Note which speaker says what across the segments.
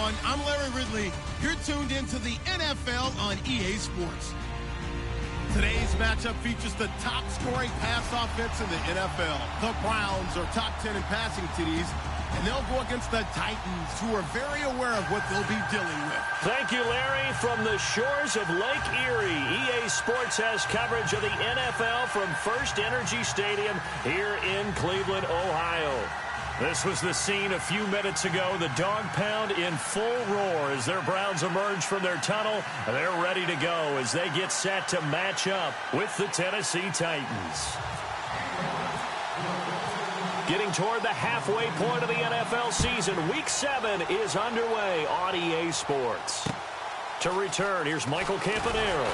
Speaker 1: everyone. I'm Larry Ridley. You're tuned into the NFL on EA Sports. Today's matchup features the top-scoring pass offense in the NFL. The Browns are top 10 in passing TDs, and they'll go against the Titans, who are very aware of what they'll be dealing with.
Speaker 2: Thank you, Larry. From the shores of Lake Erie, EA Sports has coverage of the NFL from First Energy Stadium here in Cleveland, Ohio. This was the scene a few minutes ago. The dog pound in full roar as their Browns emerge from their tunnel. They're ready to go as they get set to match up with the Tennessee Titans. Getting toward the halfway point of the NFL season, Week 7 is underway on EA Sports. To return, here's Michael Campanaro.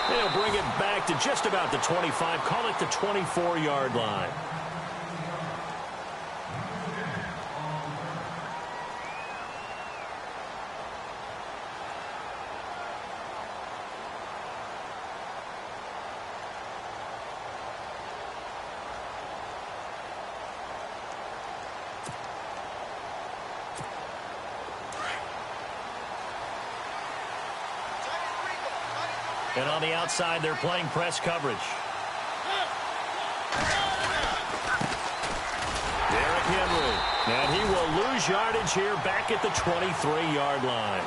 Speaker 2: They'll bring it back to just about the 25, call it the 24-yard line. And on the outside, they're playing press coverage. Derrick Henry. And he will lose yardage here back at the 23-yard line.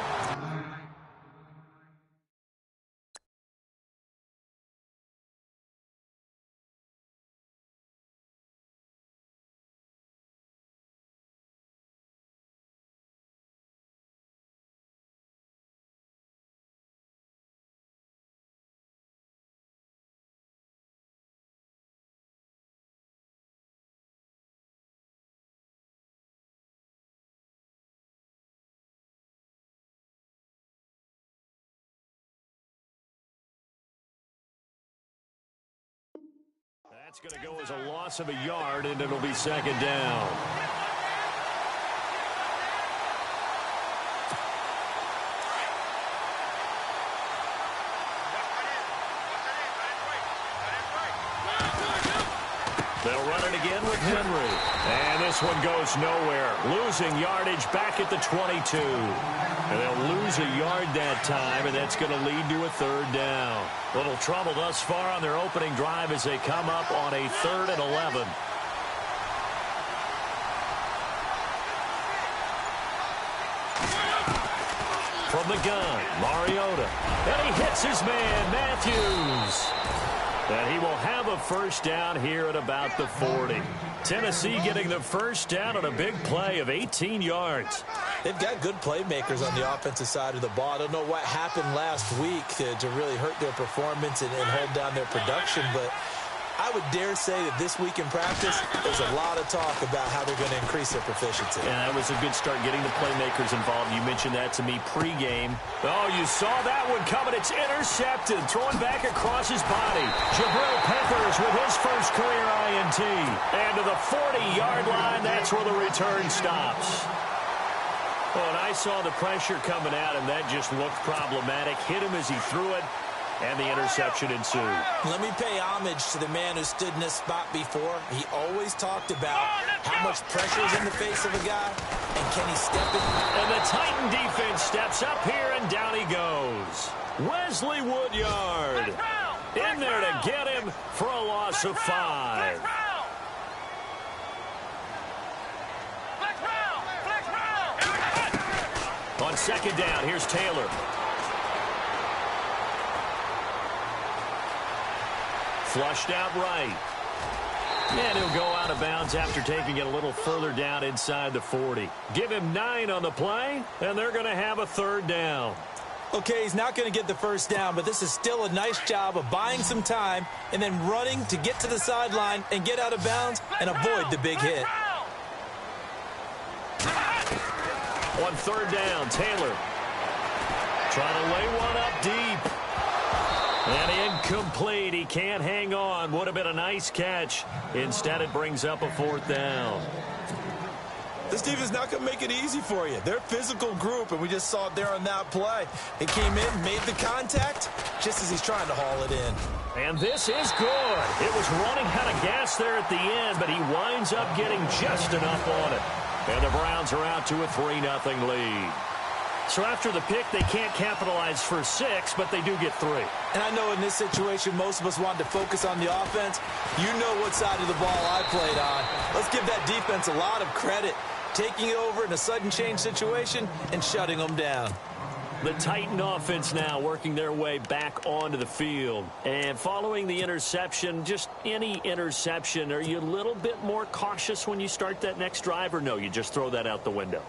Speaker 2: That's going to go as a loss of a yard, and it'll be second down. They'll run it again with Henry. And this one goes nowhere. Losing yardage back at the 22. And they'll lose a yard that time, and that's going to lead to a third down. Little trouble thus far on their opening drive as they come up on a 3rd and 11. From the gun, Mariota. And he hits his man, Matthews. And he will have a first down here at about the 40. Tennessee getting the first down on a big play of 18 yards.
Speaker 3: They've got good playmakers on the offensive side of the ball. I don't know what happened last week to really hurt their performance and hold down their production, but I would dare say that this week in practice, there's a lot of talk about how they're going to increase their proficiency.
Speaker 2: And that was a good start getting the playmakers involved. You mentioned that to me pregame. Oh, you saw that one coming. It's intercepted. Thrown back across his body. Jabril Peppers with his first career INT. And to the 40-yard line, that's where the return stops. Oh, and I saw the pressure coming at him. That just looked problematic. Hit him as he threw it. And the interception ensued.
Speaker 3: Let me pay homage to the man who stood in this spot before. He always talked about how much pressure is in the face of a guy, and can he step in?
Speaker 2: And the Titan defense steps up here, and down he goes. Wesley Woodyard in there to get him for a loss of 5. On second down, here's Taylor. Flushed out right. And he'll go out of bounds after taking it a little further down inside the 40. Give him 9 on the play, and they're going to have a third down.
Speaker 3: Okay, he's not going to get the first down, but this is still a nice job of buying some time and then running to get to the sideline and get out of bounds and avoid the big hit.
Speaker 2: On third down, Taylor trying to lay one up deep. And incomplete. He can't hang on. Would have been a nice catch. Instead, it brings up a 4th down.
Speaker 3: This team is not going to make it easy for you. They're a physical group, and we just saw it there on that play. He came in, made the contact, just as he's trying to haul it in.
Speaker 2: And this is good. It was running out of gas there at the end, but he winds up getting just enough on it. And the Browns are out to a 3-0 lead. So after the pick, they can't capitalize for 6, but they do get 3.
Speaker 3: And I know in this situation, most of us wanted to focus on the offense. You know what side of the ball I played on. Let's give that defense a lot of credit, taking it over in a sudden change situation and shutting them down.
Speaker 2: The Titan offense now working their way back onto the field. And following the interception, just any interception, are you a little bit more cautious when you start that next drive, or no, you just throw that out the window?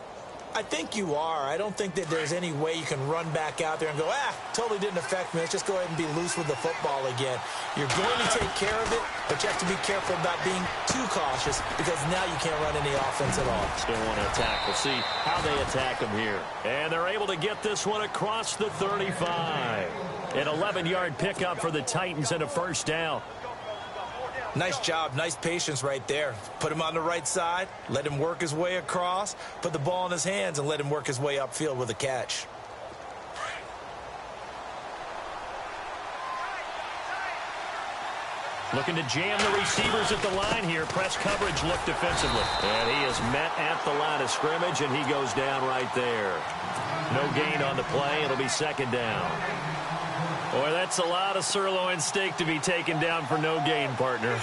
Speaker 3: I think you are. I don't think that there's any way you can run back out there and go, totally didn't affect me. Let's just go ahead and be loose with the football again. You're going to take care of it, but you have to be careful about being too cautious because now you can't run any offense at all.
Speaker 2: Still want to attack. We'll see how they attack them here. And they're able to get this one across the 35. An 11-yard pickup for the Titans and a first down.
Speaker 3: Nice job, nice patience right there. Put him on the right side, let him work his way across, put the ball in his hands, and let him work his way upfield with a catch.
Speaker 2: Looking to jam the receivers at the line here. Press coverage look defensively. And he is met at the line of scrimmage, and he goes down right there. No gain on the play. It'll be second down. Boy, that's a lot of sirloin steak to be taken down for no gain, partner.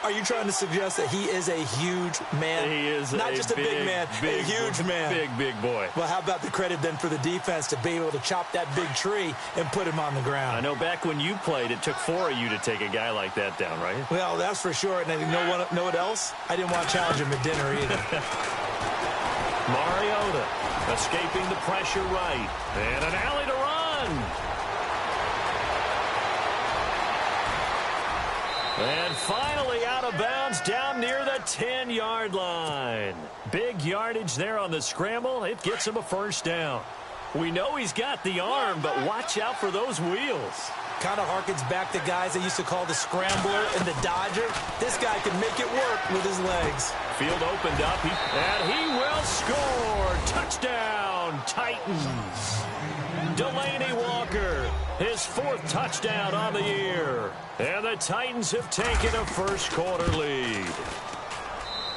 Speaker 3: Are you trying to suggest that he is a huge man?
Speaker 2: He is
Speaker 3: not just a big man, a huge man.
Speaker 2: Big boy.
Speaker 3: Well, how about the credit then for the defense to be able to chop that big tree and put him on the ground?
Speaker 2: I know back when you played, it took 4 of you to take a guy like that down, right?
Speaker 3: Well, that's for sure. And you know what else? I didn't want to challenge him at dinner either.
Speaker 2: Mariota escaping the pressure right. And an alley to run. And finally out of bounds down near the 10-yard line. Big yardage there on the scramble. It gets him a first down. We know he's got the arm, but watch out for those wheels.
Speaker 3: Kind of harkens back to guys they used to call the scrambler and the dodger. This guy can make it work with his legs.
Speaker 2: Field opened up, and he will score. Touchdown, Titans. Delaney Walker, his 4th touchdown on the year. And the Titans have taken a first-quarter lead.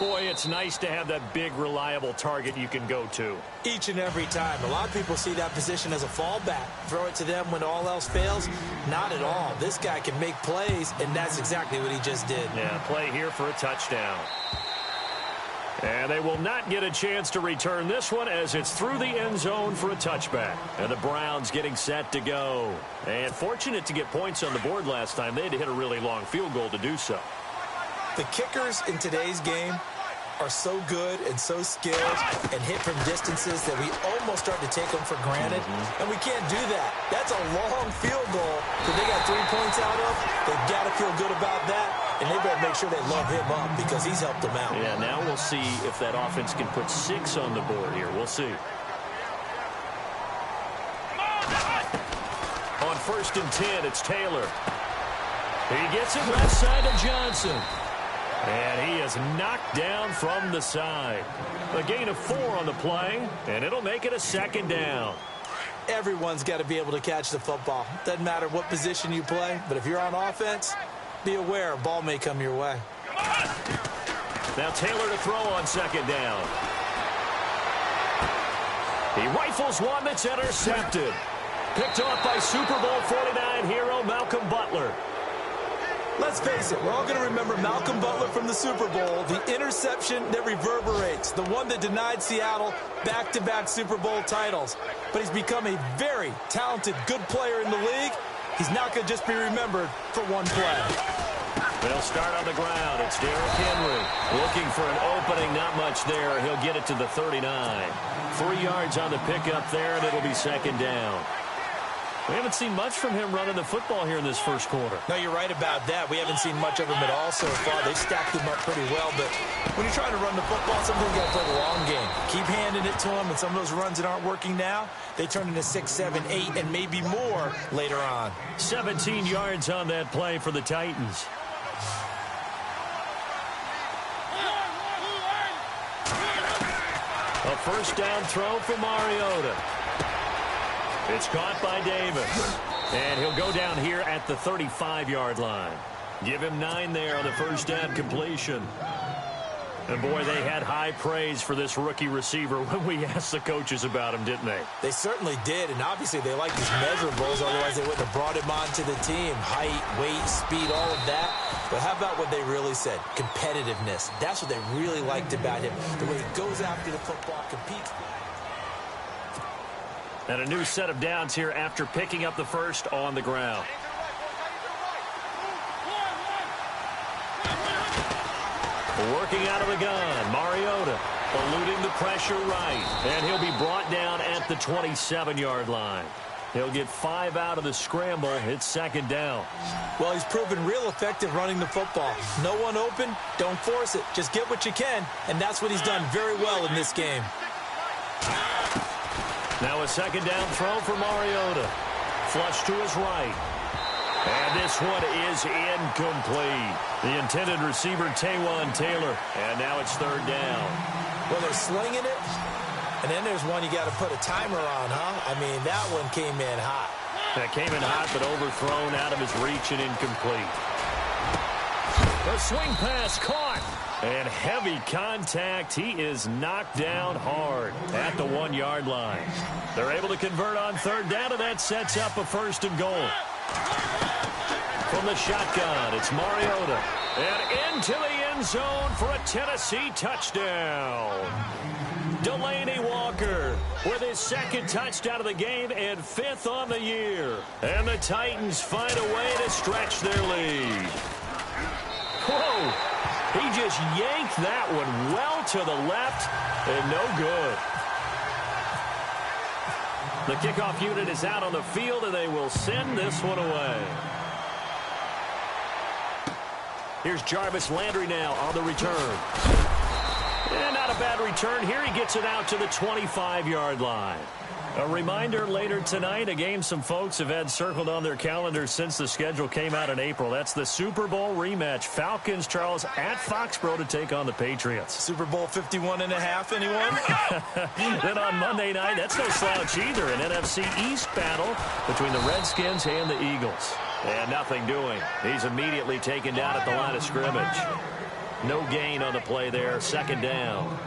Speaker 2: Boy, it's nice to have that big, reliable target you can go to.
Speaker 3: Each and every time. A lot of people see that position as a fallback. Throw it to them when all else fails. Not at all. This guy can make plays, and that's exactly what he just did.
Speaker 2: Yeah, play here for a touchdown. And they will not get a chance to return this one as it's through the end zone for a touchback. And the Browns getting set to go. And fortunate to get points on the board last time. They had to hit a really long field goal to do so.
Speaker 3: The kickers in today's game are so good and so skilled and hit from distances that we almost start to take them for granted. And we can't do that. That's a long field goal that they got 3 points out of. They've got to feel good about that. And they better make sure they love him up because he's helped them out.
Speaker 2: Yeah, now we'll see if that offense can put 6 on the board here. We'll see. On 1st and 10, it's Taylor. He gets it left side to Johnson. And he is knocked down from the side. A gain of 4 on the play, and it'll make it a second down.
Speaker 3: Everyone's got to be able to catch the football. Doesn't matter what position you play, but if you're on offense, be aware a ball may come your way.
Speaker 2: Now Taylor to throw on second down. He rifles one that's intercepted. Picked off by Super Bowl 49 hero Malcolm Butler.
Speaker 3: Let's face it, we're all going to remember Malcolm Butler from the Super Bowl, the interception that reverberates, the one that denied Seattle back-to-back Super Bowl titles. But he's become a very talented, good player in the league. He's not going to just be remembered for one play.
Speaker 2: They'll start on the ground. It's Derrick Henry looking for an opening. Not much there. He'll get it to the 39. 3 yards on the pickup there, and it'll be second down. We haven't seen much from him running the football here in this first quarter.
Speaker 3: No, you're right about that. We haven't seen much of him at all so far. They've stacked him up pretty well, but when you're trying to run the football, sometimes you got to play the long game. Keep handing it to him, and some of those runs that aren't working now, they turn into 6, 7, 8, and maybe more later on.
Speaker 2: 17 yards on that play for the Titans. A first down throw for Mariota. It's caught by Davis. And he'll go down here at the 35-yard line. Give him 9 there on the first down completion. And, boy, they had high praise for this rookie receiver when we asked the coaches about him, didn't they?
Speaker 3: They certainly did, and obviously they liked his measurables, otherwise they wouldn't have brought him onto the team. Height, weight, speed, all of that. But how about what they really said? Competitiveness. That's what they really liked about him. The way he goes after the football, competes.
Speaker 2: And a new set of downs here after picking up the first on the ground. Working out of the gun, Mariota eluding the pressure right. And he'll be brought down at the 27-yard line. He'll get 5 out of the scramble. It's second down.
Speaker 3: Well, he's proven real effective running the football. No one open, don't force it. Just get what you can, and that's what he's done very well in this game.
Speaker 2: Now a second down throw for Mariota. Flush to his right. And this one is incomplete. The intended receiver, Taywan Taylor. And now it's third down.
Speaker 3: Well, they're slinging it. And then there's one you got to put a timer on, huh? I mean, that one came in hot.
Speaker 2: That came in hot, but overthrown out of his reach and incomplete. The swing pass caught. And heavy contact. He is knocked down hard at the 1-yard line. They're able to convert on third down, and that sets up a first and goal. From the shotgun, it's Mariota. And into the end zone for a Tennessee touchdown. Delaney Walker with his second touchdown of the game and 5th on the year. And the Titans find a way to stretch their lead. Whoa! He just yanked that one well to the left and no good. The kickoff unit is out on the field, and they will send this one away. Here's Jarvis Landry now on the return. And not a bad return here. He gets it out to the 25-yard line. A reminder later tonight, a game some folks have had circled on their calendars since the schedule came out in April. That's the Super Bowl rematch. Falcons, Charles, at Foxborough to take on the Patriots.
Speaker 3: Super Bowl 51.5, anyone?
Speaker 2: Then on Monday night, that's no slouch either. An NFC East battle between the Redskins and the Eagles. And nothing doing. He's immediately taken down at the line of scrimmage. No gain on the play there. Second down.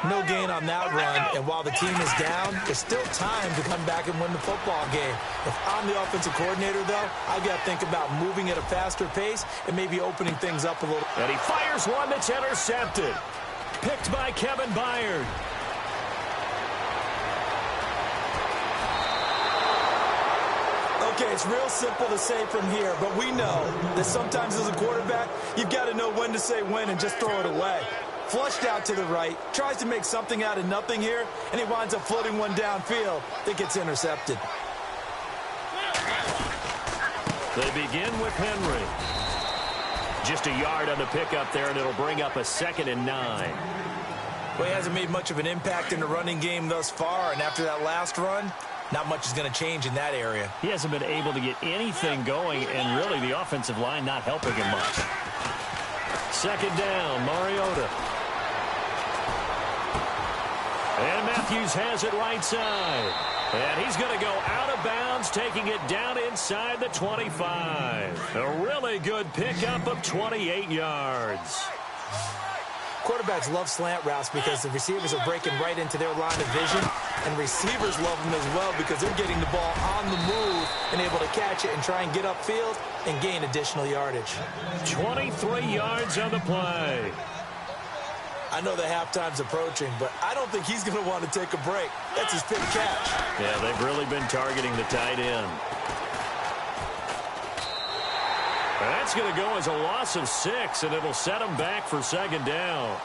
Speaker 3: No gain on that run, and while the team is down, there's still time to come back and win the football game. If I'm the offensive coordinator, though, I've got to think about moving at a faster pace and maybe opening things up a little.
Speaker 2: And he fires one that's intercepted. Picked by Kevin Byard.
Speaker 3: Okay, it's real simple to say from here, but we know that sometimes as a quarterback, you've got to know when to say when and just throw it away. Flushed out to the right, tries to make something out of nothing here, and he winds up floating one downfield that gets intercepted.
Speaker 2: They begin with Henry. Just a yard on the pickup there, and it'll bring up a 2nd and 9.
Speaker 3: Well, he hasn't made much of an impact in the running game thus far, and after that last run, not much is going to change in that area.
Speaker 2: He hasn't been able to get anything going, and really the offensive line not helping him much. Second down, Mariota. And Matthews has it right side. And he's going to go out of bounds, taking it down inside the 25. A really good pickup of 28 yards.
Speaker 3: Quarterbacks love slant routes because the receivers are breaking right into their line of vision, and receivers love them as well because they're getting the ball on the move and able to catch it and try and get upfield and gain additional yardage.
Speaker 2: 23 yards on the play.
Speaker 3: I know the halftime's approaching, but I don't think he's going to want to take a break. That's his fifth catch.
Speaker 2: Yeah, they've really been targeting the tight end. That's going to go as a loss of 6, and it'll set him back for second down.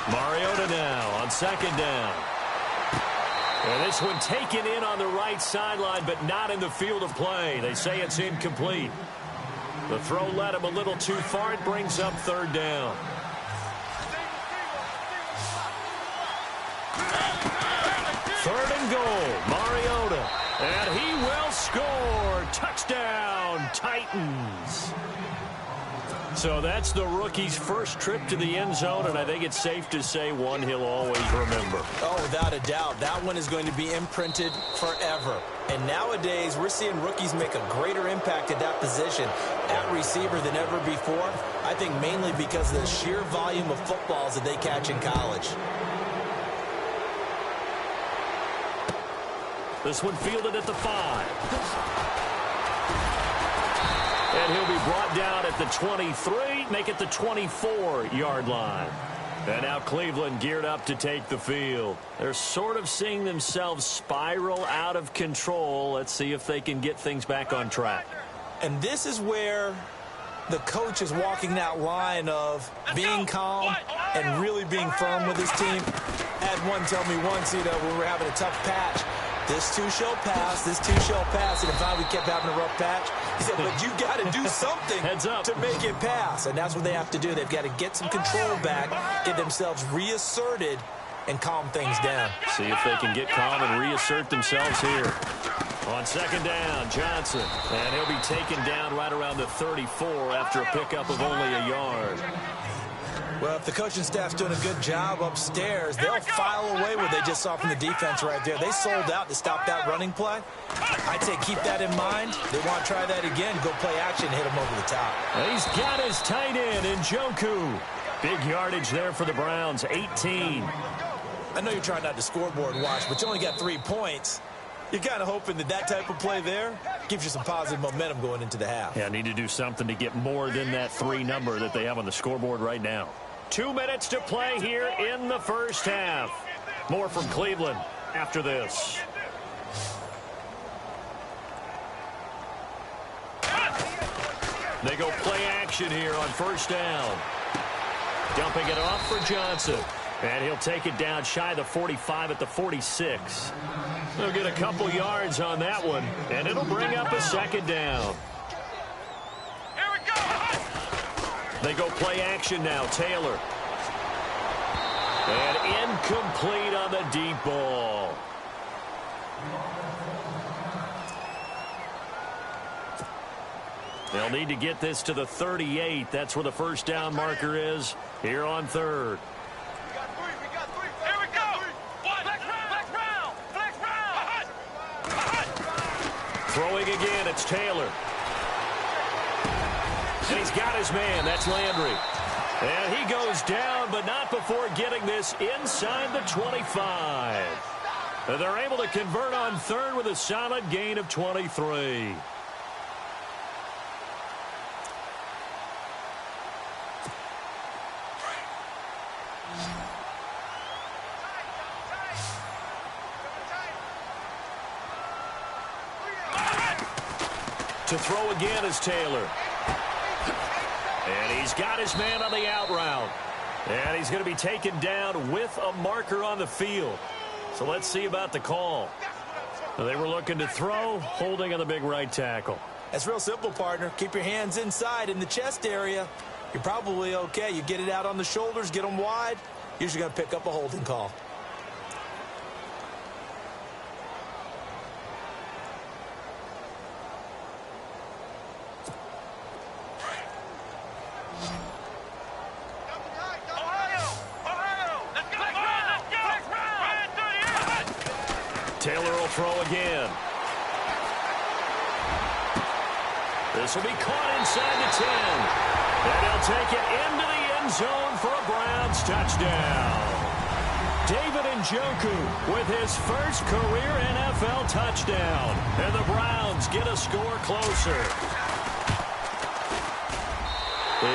Speaker 2: Mariota now on second down. And this one taken in on the right sideline, but not in the field of play. They say it's incomplete. The throw led him a little too far. It brings up third down. Third and goal, Mariota. And he will score. Touchdown, Titans. So that's the rookie's first trip to the end zone, and I think it's safe to say one he'll always remember.
Speaker 3: Oh, without a doubt. That one is going to be imprinted forever. And nowadays, we're seeing rookies make a greater impact at that position at receiver than ever before. I think mainly because of the sheer volume of footballs that they catch in college.
Speaker 2: This one fielded at the 5. And he'll be brought down at the 23, make it the 24-yard line. And now Cleveland geared up to take the field. They're sort of seeing themselves spiral out of control. Let's see if they can get things back on track.
Speaker 3: And this is where the coach is walking that line of being calm and really being firm with his team. I had one tell me once, when we were having a tough patch, this too shall pass, this too shall pass. And if we kept having a rough patch, he said, but you got to do something to make it pass. And that's what they have to do. They've got to get some control back, get themselves reasserted, and calm things down.
Speaker 2: See if they can get calm and reassert themselves here. On second down, Johnson. And he'll be taken down right around the 34 after a pickup of only a yard.
Speaker 3: Well, if the coaching staff's doing a good job upstairs, they'll file away what they just saw from the defense right there. They sold out to stop that running play. I'd say keep that in mind. They want to try that again, go play action, hit them over the top.
Speaker 2: He's got his tight end in Njoku. Big yardage there for the Browns, 18.
Speaker 3: I know you're trying not to scoreboard watch, but you only got 3 points. You're kind of hoping that that type of play there gives you some positive momentum going into the half.
Speaker 2: Yeah, need to do something to get more than that 3 number that they have on the scoreboard right now. 2 minutes to play here in the first half. More from Cleveland after this. They go play action here on first down. Dumping it off for Johnson. And he'll take it down shy of the 45 at the 46. They'll get a couple yards on that one, and it'll bring up a second down.
Speaker 4: Here we go.
Speaker 2: They go play action now. Taylor. And incomplete on the deep ball. They'll need to get this to the 38. That's where the first down marker is here on third. Throwing again, it's Taylor. And he's got his man. That's Landry. And he goes down, but not before getting this inside the 25. And they're able to convert on third with a solid gain of 23. To throw again is Taylor. And he's got his man on the out route. And he's going to be taken down with a marker on the field. So let's see about the call. They were looking to throw, holding on the big right tackle.
Speaker 3: That's real simple, partner. Keep your hands inside in the chest area. You're probably okay. You get it out on the shoulders, get them wide. Usually going to pick up a holding call.
Speaker 2: Taylor will throw again. This will be caught inside the 10. And he'll take it into the end zone for a Browns touchdown. David Njoku with his first career NFL touchdown. And the Browns get a score closer.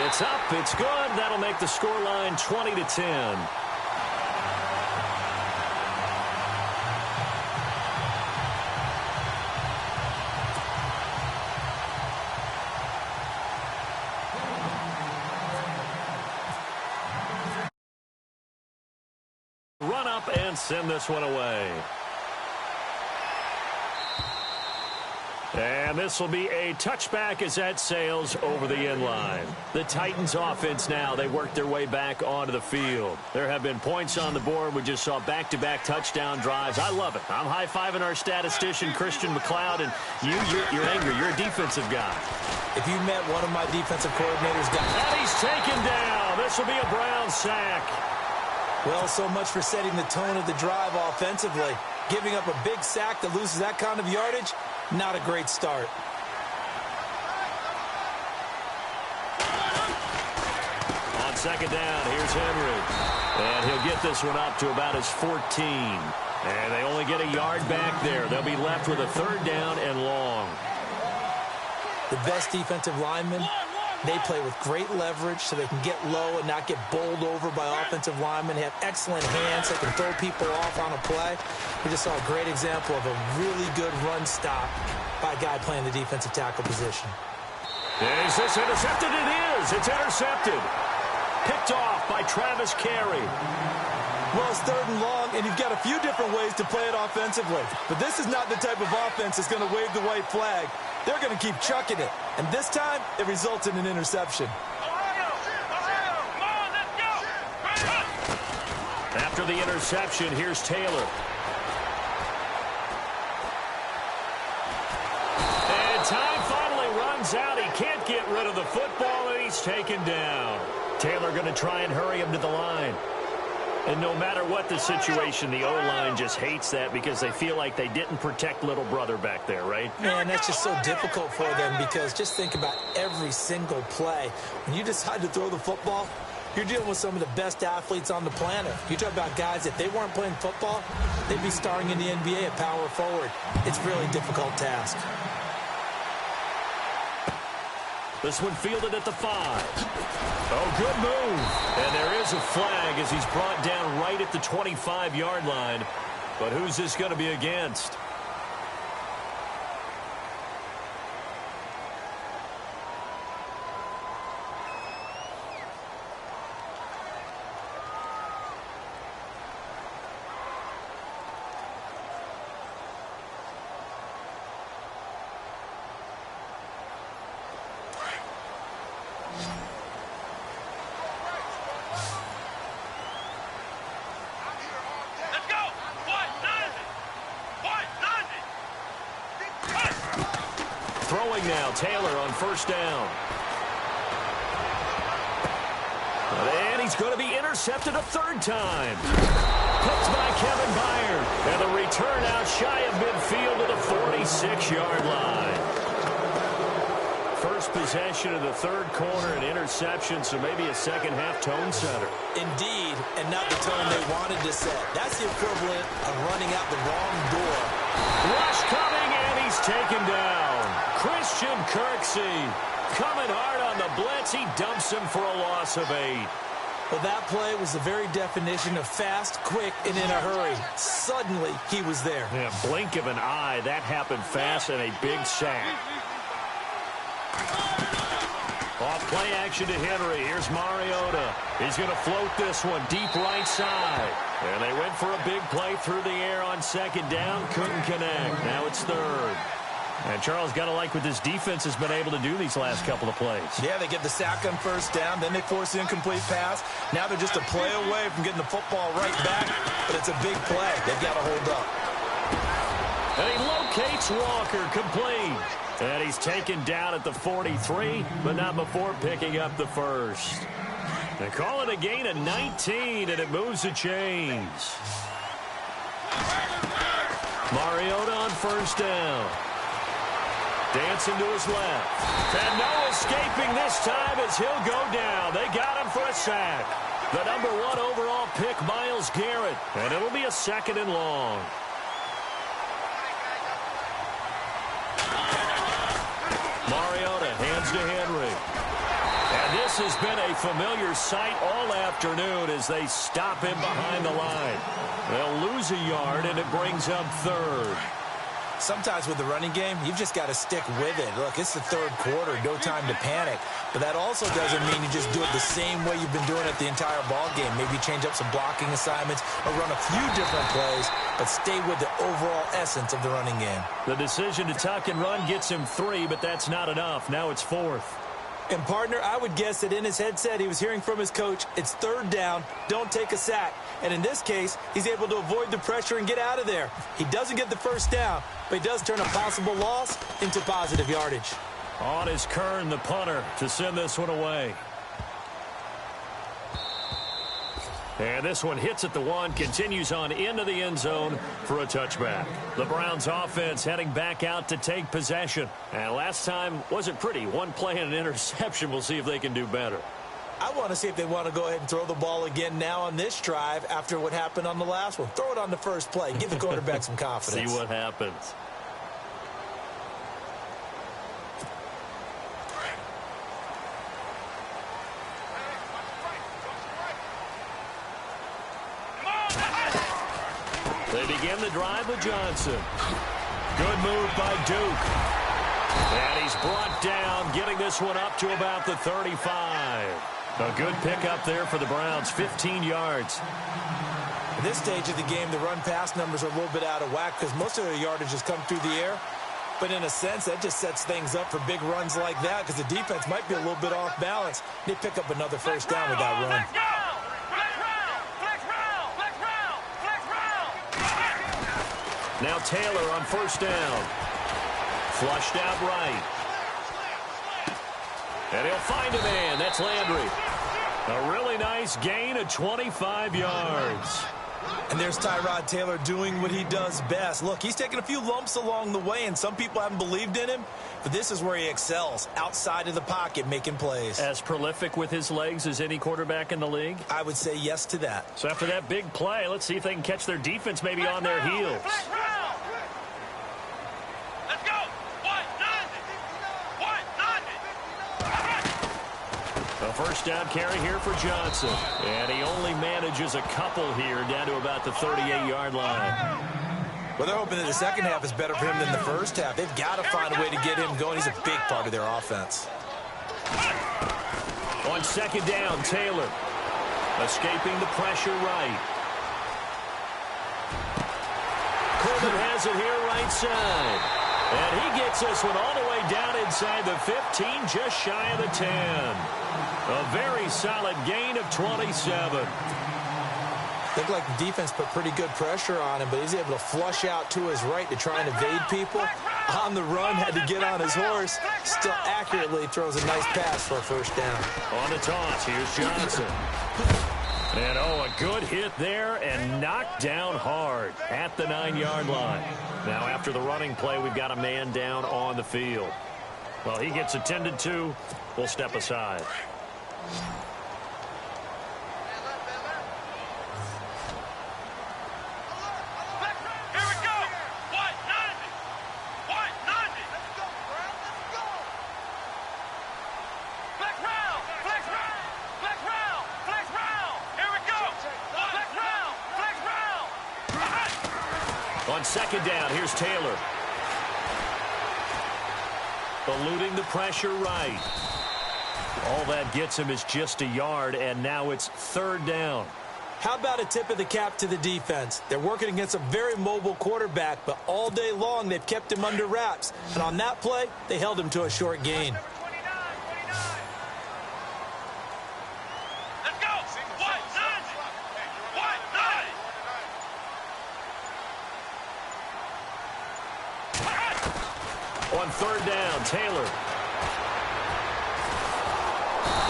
Speaker 2: It's up. It's good. That'll make the scoreline 20-10. Run up and send this one away. And this will be a touchback as that sails over the end line. The Titans offense now, they work their way back onto the field. There have been points on the board. We just saw back-to-back touchdown drives. I love it. I'm high-fiving our statistician, Christian McLeod, and you're angry. You're a defensive guy.
Speaker 3: If you met one of my defensive coordinators,
Speaker 2: and he's taken down. This will be a Brown sack.
Speaker 3: Well, so much for setting the tone of the drive offensively. Giving up a big sack that loses that kind of yardage, not a great start.
Speaker 2: On second down, here's Henry. And he'll get this one up to about his 14. And they only get a yard back there. They'll be left with a third down and long.
Speaker 3: The best defensive linemen, they play with great leverage so they can get low and not get bowled over by offensive linemen. They have excellent hands. They can throw people off on a play. We just saw a great example of a really good run stop by a guy playing the defensive tackle position.
Speaker 2: Is this intercepted? It is. It's intercepted. Picked off by Travis Carey.
Speaker 3: Well, it's third and long, and you've got a few different ways to play it offensively. But this is not the type of offense that's going to wave the white flag. They're going to keep chucking it. And this time, it results in an interception.
Speaker 2: After the interception, here's Taylor. And time finally runs out. He can't get rid of the football, and he's taken down. Taylor going to try and hurry him to the line. And no matter what the situation, the O-line just hates that because they feel like they didn't protect little brother back there, right?
Speaker 3: Man, that's just so difficult for them because just think about every single play. When you decide to throw the football, you're dealing with some of the best athletes on the planet. You talk about guys, if they weren't playing football, they'd be starring in the NBA at power forward. It's a really difficult task.
Speaker 2: This one fielded at the 5. Oh, good move. And there is a flag as he's brought down right at the 25-yard line. But who's this going to be against? Throwing now, Taylor on first down. And he's going to be intercepted a third time. Picked by Kevin Byard. And the return out shy of midfield to the 46-yard line. First possession of the third quarter, an interception, so maybe a second-half tone setter.
Speaker 3: Indeed, and not the tone they wanted to set. That's the equivalent of running out the wrong door.
Speaker 2: Rush coming, and he's taken down. Christian Kirksey coming hard on the blitz. He dumps him for a loss of 8.
Speaker 3: Well, that play was the very definition of fast, quick, and in a hurry. Suddenly, he was there.
Speaker 2: Yeah, blink of an eye. That happened fast and a big sack. Off play action to Henry. Here's Mariota. He's going to float this one deep right side. And they went for a big play through the air on second down. Couldn't connect. Now it's third. And Charles, got to like what this defense has been able to do these last couple of plays.
Speaker 3: Yeah, they get the sack on first down. Then they force the incomplete pass. Now they're just a play away from getting the football right back. But it's a big play. They've got to hold up.
Speaker 2: And he locates Walker, complete. And he's taken down at the 43, but not before picking up the first. They call it a gain of 19, and it moves the chains. Mariota on first down. Dancing to his left. And no escaping this time as he'll go down. They got him for a sack. The number 1 overall pick, Myles Garrett. And it'll be a second and long. Mariota hands to Henry. And this has been a familiar sight all afternoon as they stop him behind the line. They'll lose a yard, and it brings up third.
Speaker 3: Sometimes with the running game, you've just got to stick with it. Look, it's the third quarter, no time to panic. But that also doesn't mean you just do it the same way you've been doing it the entire ball game. Maybe change up some blocking assignments or run a few different plays, but stay with the overall essence of the running game.
Speaker 2: The decision to tuck and run gets him 3, but that's not enough. Now it's 4th.
Speaker 3: And, partner, I would guess that in his headset he was hearing from his coach, it's third down, don't take a sack. And in this case, he's able to avoid the pressure and get out of there. He doesn't get the first down, but he does turn a possible loss into positive yardage.
Speaker 2: On is Kern, the punter, to send this one away. And this one hits at the one, continues on into the end zone for a touchback. The Browns offense heading back out to take possession. And last time wasn't pretty. One play and an interception. We'll see if they can do better.
Speaker 3: I want to see if they want to go ahead and throw the ball again now on this drive after what happened on the last one. Throw it on the first play. Give the quarterback some confidence.
Speaker 2: See what happens. They begin the drive with Johnson. Good move by Duke. And he's brought down, getting this one up to about the 35. A good pickup there for the Browns, 15 yards.
Speaker 3: At this stage of the game, the run-pass numbers are a little bit out of whack because most of their yardage has come through the air. But in a sense, that just sets things up for big runs like that because the defense might be a little bit off balance. They pick up another first down with that run.
Speaker 2: Now Taylor on first down. Flushed out right. And he'll find a man. That's Landry. A really nice gain of 25 yards.
Speaker 3: And there's Tyrod Taylor doing what he does best. Look, he's taken a few lumps along the way, and some people haven't believed in him. But this is where he excels, outside of the pocket, making plays.
Speaker 2: As prolific with his legs as any quarterback in the league?
Speaker 3: I would say yes to that.
Speaker 2: So after that big play, let's see if they can catch their defense maybe on their heels.
Speaker 4: Let's go.
Speaker 2: A first down carry here for Johnson. And he only manages a couple here down to about the 38-yard line.
Speaker 3: Well, they're hoping that the second half is better for him than the first half. They've got to find a way to get him going. He's a big part of their offense.
Speaker 2: On second down, Taylor. Escaping the pressure right. Coleman has it here right side. And he gets this one all the way down inside the 15, just shy of the 10. A very solid gain of 27.
Speaker 3: Looked like the defense put pretty good pressure on him, but he's able to flush out to his right to try and evade people. On the run, had to get on his horse. Still accurately throws a nice pass for a first down.
Speaker 2: On the toss, here's Johnson. And, a good hit there and knocked down hard at the 9-yard line. Now, after the running play, we've got a man down on the field. Well, he gets attended to. We'll step aside. On second down, here's Taylor. Eluding the pressure right. All that gets him is just a yard, and now it's third down.
Speaker 3: How about a tip of the cap to the defense? They're working against a very mobile quarterback, but all day long they've kept him under wraps. And on that play, they held him to a short gain.
Speaker 2: On third down, Taylor.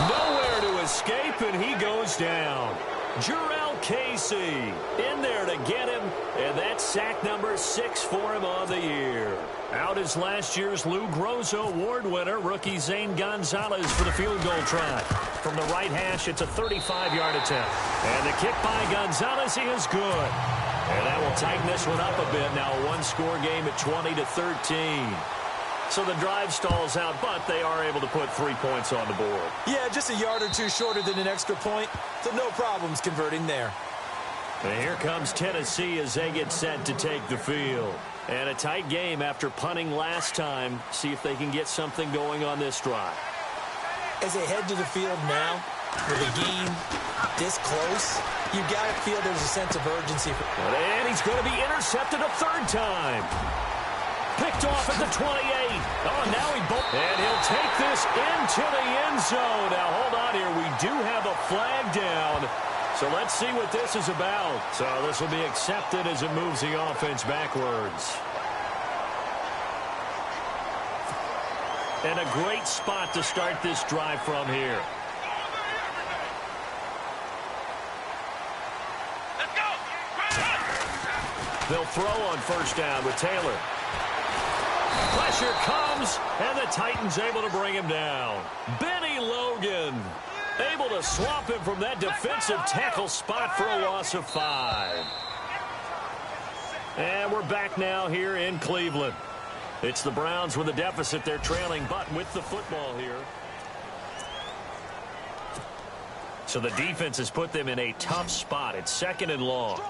Speaker 2: Nowhere to escape, and he goes down. Jarrell Casey in there to get him, and that's sack number 6 for him on the year. Out is last year's Lou Grosso Award winner, rookie Zane Gonzalez for the field goal try. From the right hash, it's a 35-yard attempt. And the kick by Gonzalez is good. And that will tighten this one up a bit. Now a one-score game at 20-13. So the drive stalls out, but they are able to put 3 points on the board.
Speaker 3: Yeah, just a yard or two shorter than an extra point, so no problems converting there.
Speaker 2: And here comes Tennessee as they get set to take the field. And a tight game after punting last time. See if they can get something going on this drive.
Speaker 3: As they head to the field now, with a game this close, you've got to feel there's a sense of urgency.
Speaker 2: And he's going to be intercepted a third time. Picked off at the 28. Oh, now and he'll take this into the end zone. Now, hold on here. We do have a flag down. So let's see what this is about. So this will be accepted as it moves the offense backwards. And a great spot to start this drive from here.
Speaker 4: Let's go.
Speaker 2: They'll throw on first down with Taylor. Pressure comes, and the Titans able to bring him down. Benny Logan able to swap him from that defensive tackle spot for a loss of 5. And we're back now here in Cleveland. It's the Browns with a deficit. They're trailing, but with the football here. So the defense has put them in a tough spot. It's 2nd and long.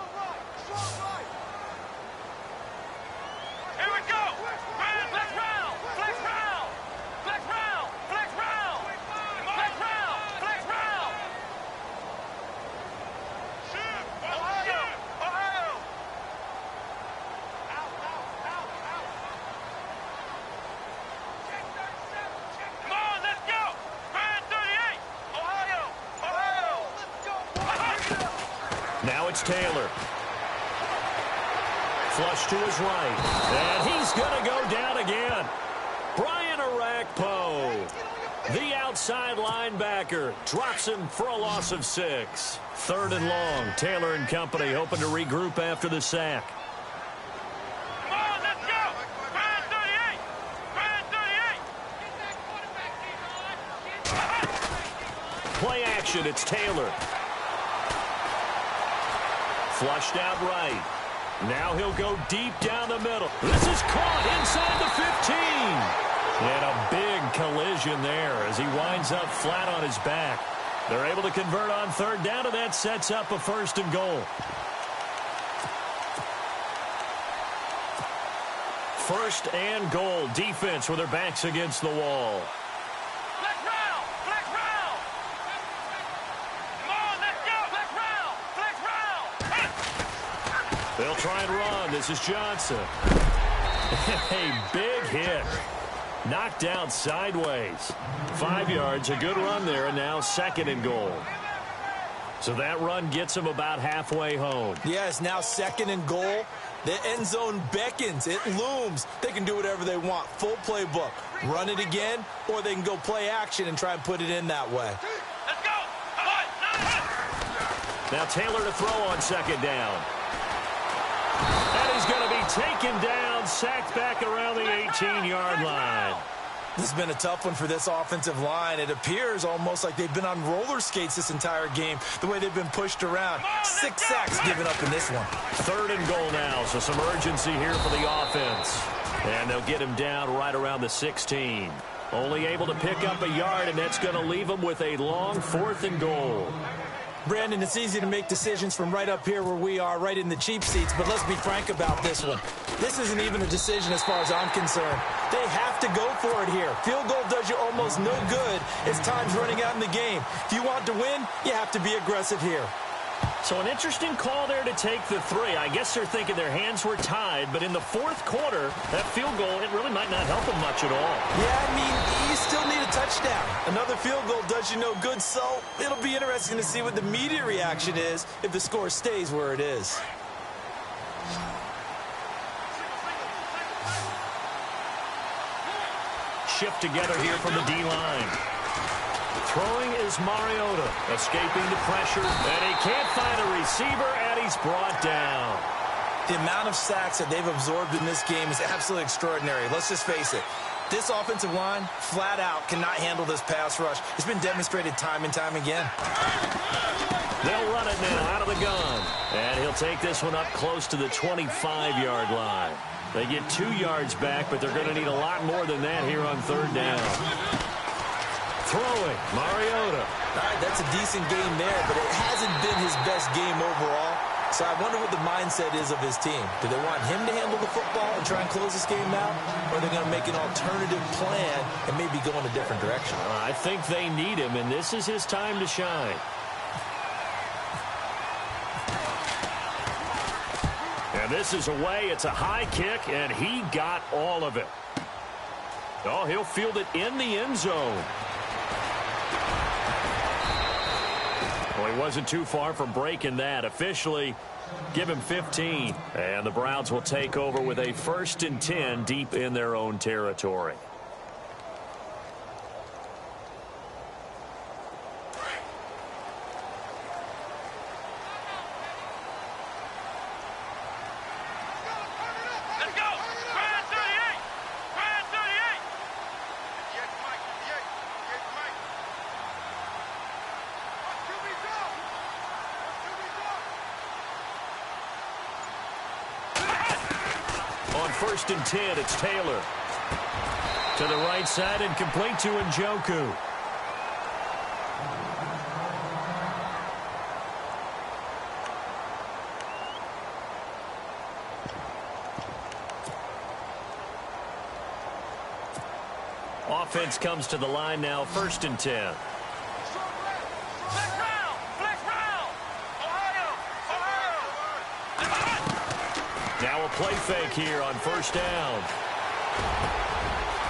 Speaker 2: Now it's Taylor. Flush to his right. And he's going to go down again. Brian Orakpo, the outside linebacker, drops him for a loss of 6. 3rd and long. Taylor and company hoping to regroup after the sack.
Speaker 4: Come on, let's go. Brian 38. Brian 38.
Speaker 2: Play action. It's Taylor. Flushed out right. Now he'll go deep down the middle. This is caught inside the 15. And a big collision there as he winds up flat on his back. They're able to convert on 3rd down, and that sets up a 1st and goal. 1st and goal. Defense with their backs against the wall. They'll try and run. This is Johnson. A big hit. Knocked down sideways. 5 yards, a good run there, and now 2nd and goal. So that run gets him about halfway home.
Speaker 3: Yes, now 2nd and goal. The end zone beckons. It looms. They can do whatever they want. Full playbook. Run it again, or they can go play action and try and put it in that way.
Speaker 4: Let's go.
Speaker 2: Now Taylor to throw on 2nd down. And he's going to be taken down, sacked back around the 18-yard line.
Speaker 3: This has been a tough one for this offensive line. It appears almost like they've been on roller skates this entire game, the way they've been pushed around. 6 sacks given up in this one.
Speaker 2: 3rd and goal now, so some urgency here for the offense. And they'll get him down right around the 16. Only able to pick up a yard, and that's going to leave him with a long 4th and goal.
Speaker 3: Brandon, it's easy to make decisions from right up here where we are, right in the cheap seats, but let's be frank about this one. This isn't even a decision as far as I'm concerned. They have to go for it here. Field goal does you almost no good as time's running out in the game. If you want to win, you have to be aggressive here.
Speaker 2: So an interesting call there to take the 3. I guess they're thinking their hands were tied, but in the 4th quarter, that field goal, it really might not help them much at all.
Speaker 3: Yeah, I mean, you still need a touchdown. Another field goal does you no good, so it'll be interesting to see what the media reaction is if the score stays where it is.
Speaker 2: Shift together here from the D-line. Throwing is Mariota, escaping the pressure, and he can't find a receiver, and he's brought down.
Speaker 3: The amount of sacks that they've absorbed in this game is absolutely extraordinary. Let's just face it. This offensive line, flat out, cannot handle this pass rush. It's been demonstrated time and time again.
Speaker 2: They'll run it now out of the gun, and he'll take this one up close to the 25-yard line. They get 2 yards back, but they're going to need a lot more than that here on 3rd down. Throwing, Mariota.
Speaker 3: All right, that's a decent game there, but it hasn't been his best game overall. So I wonder what the mindset is of his team. Do they want him to handle the football and try and close this game out? Or are they going to make an alternative plan and maybe go in a different direction?
Speaker 2: I think they need him, and this is his time to shine. And this is away. It's a high kick, and he got all of it. Oh, he'll field it in the end zone. Well, he wasn't too far from breaking that. Officially, give him 15. And the Browns will take over with a 1st and 10 deep in their own territory. first and 10. It's Taylor. To the right side and complete to Njoku. Offense comes to the line now, first and 10. Now a play fake here on first down.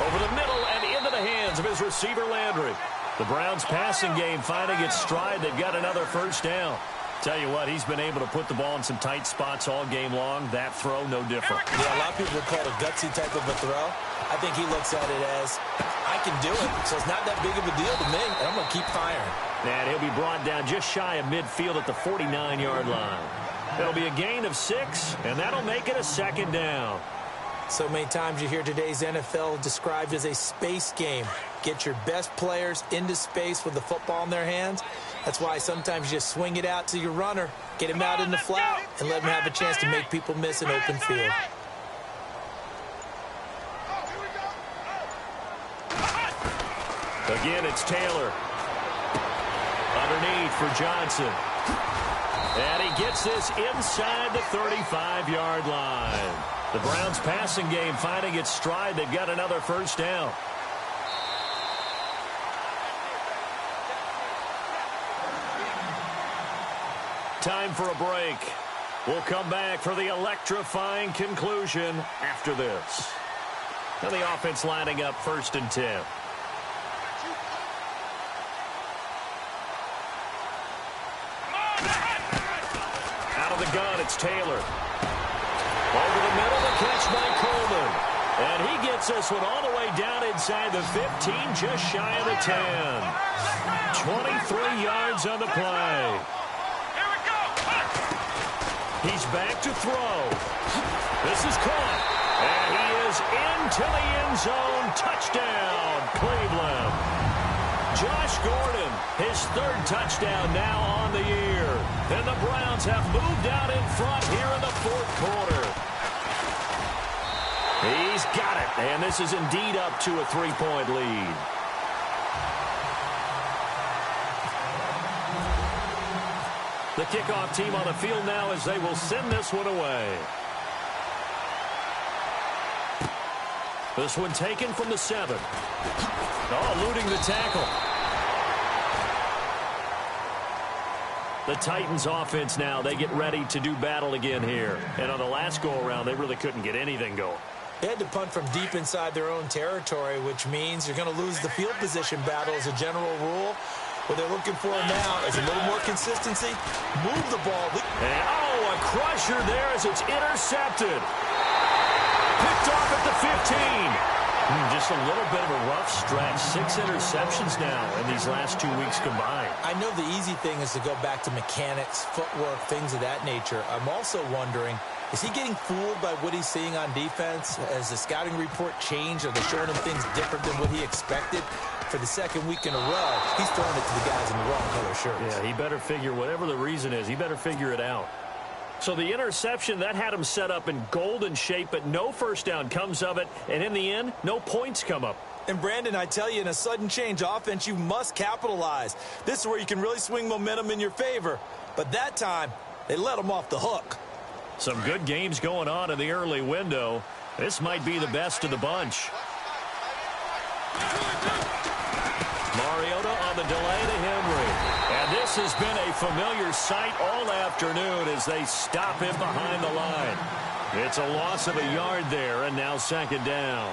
Speaker 2: Over the middle and into the hands of his receiver, Landry. The Browns' passing game finding its stride. They've got another first down. Tell you what, he's been able to put the ball in some tight spots all game long. That throw, no different.
Speaker 3: Yeah, a lot of people would call it a gutsy type of a throw. I think he looks at it as, I can do it, so it's not that big of a deal to me, and I'm going to keep firing.
Speaker 2: And he'll be brought down just shy of midfield at the 49-yard line. It'll be a gain of 6, and that'll make it a second down.
Speaker 3: So many times you hear today's NFL described as a space game. Get your best players into space with the football in their hands. That's why sometimes you just swing it out to your runner, get him out in the flat, and let him have a chance to make people miss an open field.
Speaker 2: Again, it's Taylor. Underneath for Johnson. And he gets this inside the 35-yard line. The Browns' passing game finding its stride. They've got another first down. Time for a break. We'll come back for the electrifying conclusion after this. Now the offense lining up first and 10. Out of the gun, it's Taylor. Over the middle, the catch by Coleman. And he gets this one all the way down inside the 15, just shy of the 10. 23 yards on the play. He's back to throw. This is caught. And he is into the end zone. Touchdown, Cleveland. Josh Gordon, his third touchdown now on the year. And the Browns have moved out in front here in the fourth quarter. He's got it. And this is indeed up to a 3-point lead. The kickoff team on the field now as they will send this one away. This one taken from the 7. Oh, eluding the tackle. The Titans offense now, they get ready to do battle again here. And on the last go-around, they really couldn't get anything going.
Speaker 3: They had to punt from deep inside their own territory, which means you're going to lose the field position battle as a general rule. What they're looking for now is a little more consistency. Move the ball.
Speaker 2: And, oh, a crusher there as it's intercepted. Picked off at the 15. Just a little bit of a rough stretch. 6 interceptions now in these last 2 weeks combined.
Speaker 3: I know the easy thing is to go back to mechanics, footwork, things of that nature. I'm also wondering, is he getting fooled by what he's seeing on defense? Has the scouting report changed? Are they showing him things different than what he expected? For the second week in a row, he's throwing it to the guys in the wrong color shirts.
Speaker 2: Yeah, he better figure, whatever the reason is, he better figure it out. So the interception, that had him set up in golden shape, but no first down comes of it. And in the end, no points come up.
Speaker 3: And Brandon, I tell you, in a sudden change offense, you must capitalize. This is where you can really swing momentum in your favor. But that time, they let him off the hook.
Speaker 2: Some good games going on in the early window. This might be the best of the bunch. Mariota on the delay to Henry. And this has been a familiar sight all afternoon as they stop him behind the line. It's a loss of a yard there, and now second down.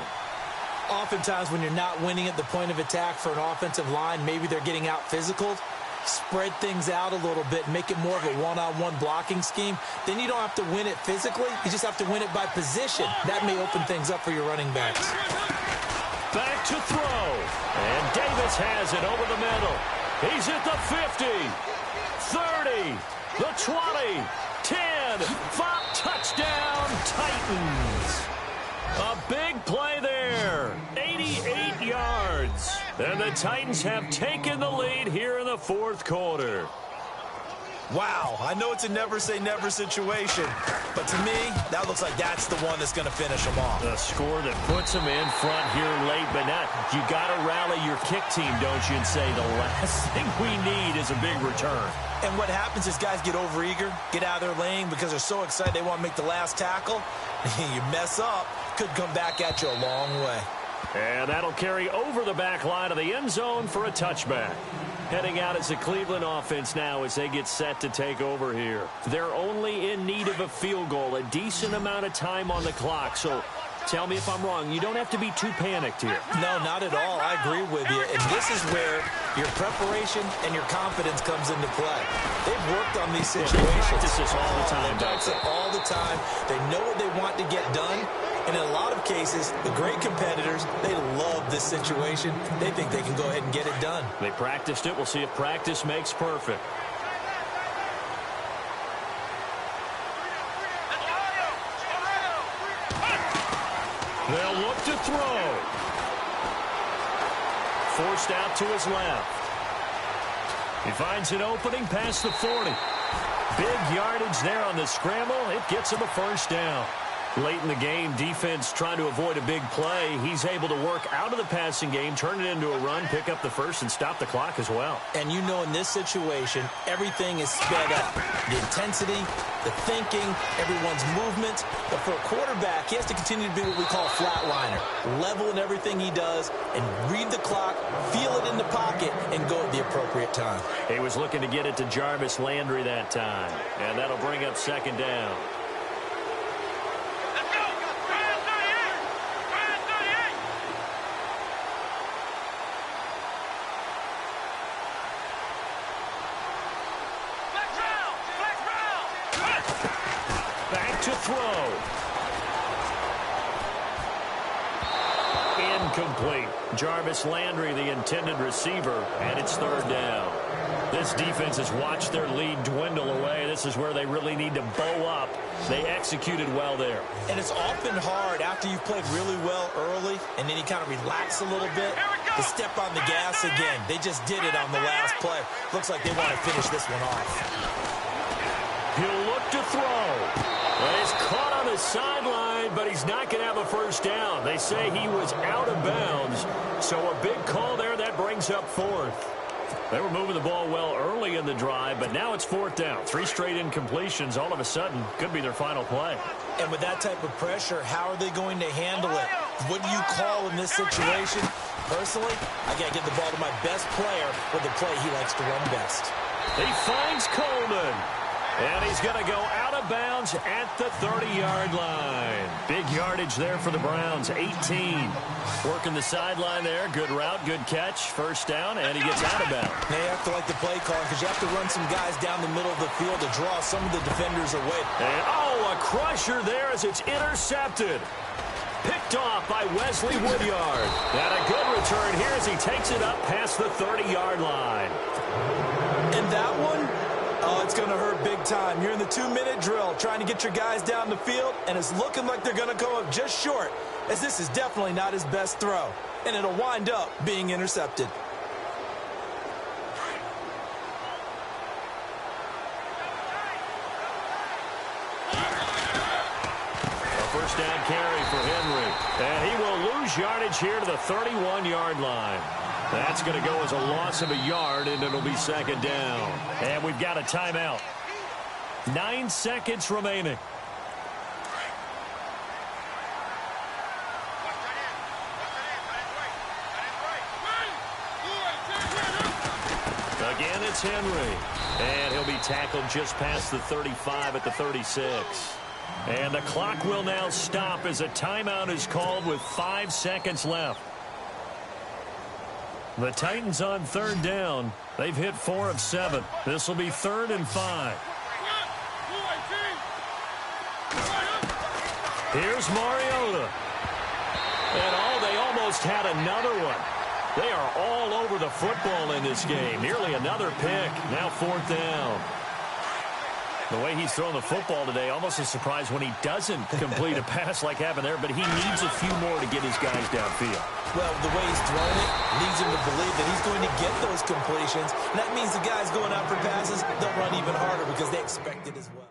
Speaker 3: Oftentimes when you're not winning at the point of attack for an offensive line, maybe they're getting out physical. Spread things out a little bit, make it more of a one-on-one blocking scheme. Then you don't have to win it physically. You just have to win it by position. That may open things up for your running backs.
Speaker 2: Back to throw. And Davis has it over the middle. He's at the 50, 30, the 20, 10, 5, touchdown, Titans. A big play there, 88 yards. And the Titans have taken the lead here in the fourth quarter.
Speaker 3: Wow, I know it's a never say never situation, But to me, that looks like that's the one that's going to finish them off.
Speaker 2: A score that puts them in front here late, but not. You got to rally your kick team, don't you, and say the last thing we need is a big return.
Speaker 3: And what happens is guys get overeager, get out of their lane because they're so excited they want to make the last tackle. You mess up, could come back at you a long way.
Speaker 2: And that'll carry over the back line of the end zone for a touchback. Heading out as the Cleveland offense now as they get set to take over here. They're only in need of a field goal, a decent amount of time on the clock. So tell me if I'm wrong. You don't have to be too panicked here.
Speaker 3: No, not at all. I agree with you. And this is where your preparation and your confidence comes into play. They've worked on these situations.
Speaker 2: They practice this all the time.
Speaker 3: They practice it all the time. They know what they want to get done. And in a lot of cases, the great competitors, they love this situation. They think they can go ahead and get it done.
Speaker 2: They practiced it. We'll see if practice makes perfect. They'll look to throw. Forced out to his left. He finds an opening past the 40. Big yardage there on the scramble. It gets him a first down. Late in the game, defense trying to avoid a big play. He's able to work out of the passing game, turn it into a run, pick up the first, and stop the clock as well. And
Speaker 3: you know in this situation, everything is sped up. The intensity, the thinking, everyone's movement. But for a quarterback, he has to continue to be what we call a flatliner. Level in everything he does and read the clock, feel it in the pocket, and go at the appropriate time.
Speaker 2: He was looking to get it to Jarvis Landry that time. And that'll bring up second down. To throw. Incomplete. Jarvis Landry, the intended receiver, and it's third down. This defense has watched their lead dwindle away. This is where they really need to bow up. They executed well there.
Speaker 3: And it's often hard after you've played really well early and then you kind of relax a little bit to step on the gas again. They just did it on the last play. Looks like they want to finish this one off.
Speaker 2: He'll look to throw. Well, he's caught on the sideline, but he's not going to have a first down. They say he was out of bounds. So a big call there. That brings up fourth. They were moving the ball well early in the drive, but now it's fourth down. 3 straight incompletions all of a sudden could be their final play.
Speaker 3: And with that type of pressure, how are they going to handle it? What do you call in this situation? Personally, I got to give the ball to my best player with the play he likes to run best.
Speaker 2: He finds Coleman. And he's going to go out of bounds at the 30-yard line. Big yardage there for the Browns, 18. Working the sideline there. Good route, good catch. First down, and he gets out of bounds.
Speaker 3: Now you have to like the play call because you have to run some guys down the middle of the field to draw some of the defenders away.
Speaker 2: And, a crusher there as it's intercepted. Picked off by Wesley Woodyard. And a good return here as he takes it up past the 30-yard line.
Speaker 3: And that one... oh, it's going to hurt big time. You're in the 2-minute drill trying to get your guys down the field, and it's looking like they're going to go up just short, as this is definitely not his best throw, and it'll wind up being intercepted.
Speaker 2: A first down carry for Henry, and he will lose yardage here to the 31-yard line. That's going to go as a loss of a yard, and it'll be second down. And we've got a timeout. 9 seconds remaining. Again, it's Henry. And he'll be tackled just past the 35 at the 36. And the clock will now stop as a timeout is called with 5 seconds left. The Titans on third down. They've hit 4 of 7. This will be 3rd and 5. Here's Mariota. And they almost had another one. They are all over the football in this game. Nearly another pick. Now 4th down. The way he's throwing the football today, almost a surprise when he doesn't complete a pass like happened there, but he needs a few more to get his guys downfield.
Speaker 3: Well, the way he's throwing it leads him to believe that he's going to get those completions. And that means the guys going out for passes, they'll run even harder because they expect it as well.